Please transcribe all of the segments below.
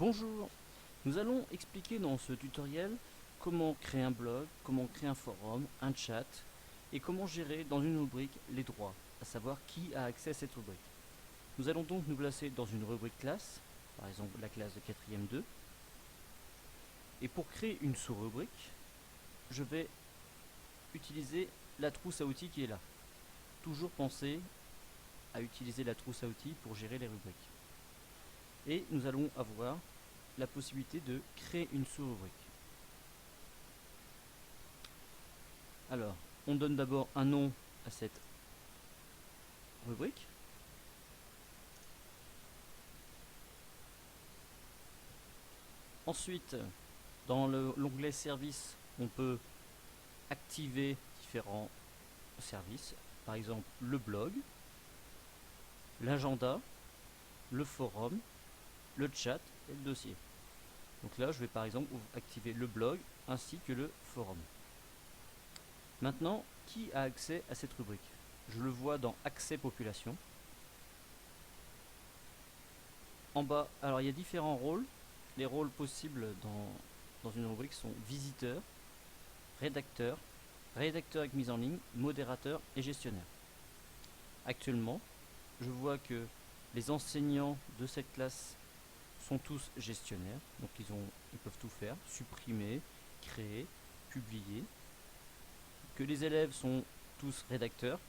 Bonjour, nous allons expliquer dans ce tutoriel comment créer un blog, comment créer un forum, un chat et comment gérer dans une rubrique les droits, à savoir qui a accès à cette rubrique. Nous allons donc nous placer dans une rubrique classe, par exemple la classe de 4ème 2. Et pour créer une sous-rubrique, je vais utiliser la trousse à outils qui est là. Toujours penser à utiliser la trousse à outils pour gérer les rubriques. Et nous allons avoir la possibilité de créer une sous-rubrique. Alors, on donne d'abord un nom à cette rubrique. Ensuite, dans l'onglet services, on peut activer différents services, par exemple le blog, l'agenda, le forum, le chat et le dossier. Donc là, je vais par exemple activer le blog ainsi que le forum. Maintenant, qui a accès à cette rubrique? Je le vois dans Accès population. En bas, alors il y a différents rôles. Les rôles possibles dans une rubrique sont visiteur, rédacteur, rédacteur avec mise en ligne, modérateur et gestionnaire. Actuellement, je vois que les enseignants de cette classe sont tous gestionnaires, donc ils peuvent tout faire, supprimer, créer, publier. Que les élèves sont tous rédacteurs,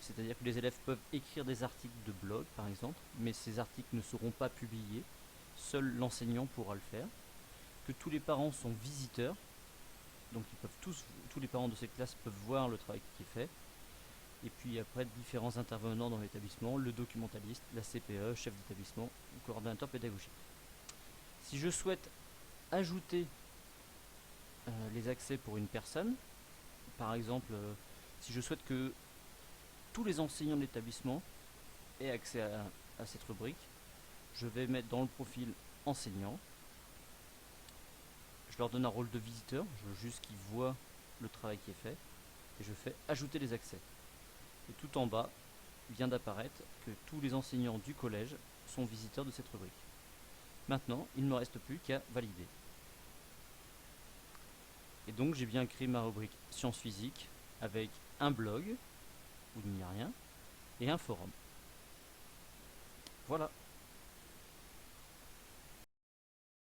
c'est-à-dire que les élèves peuvent écrire des articles de blog par exemple, mais ces articles ne seront pas publiés, seul l'enseignant pourra le faire. Que tous les parents sont visiteurs, donc tous les parents de cette classe peuvent voir le travail qui est fait. Et puis après, différents intervenants dans l'établissement, le documentaliste, la CPE, chef d'établissement, coordonnateur pédagogique. Si je souhaite ajouter les accès pour une personne, par exemple, si je souhaite que tous les enseignants de l'établissement aient accès à cette rubrique, je vais mettre dans le profil enseignant. Je leur donne un rôle de visiteur, je veux juste qu'ils voient le travail qui est fait, et je fais ajouter les accès. Et tout en bas vient d'apparaître que tous les enseignants du collège sont visiteurs de cette rubrique. Maintenant, il ne me reste plus qu'à valider. Et donc j'ai bien créé ma rubrique sciences physiques avec un blog où il n'y a rien et un forum. Voilà.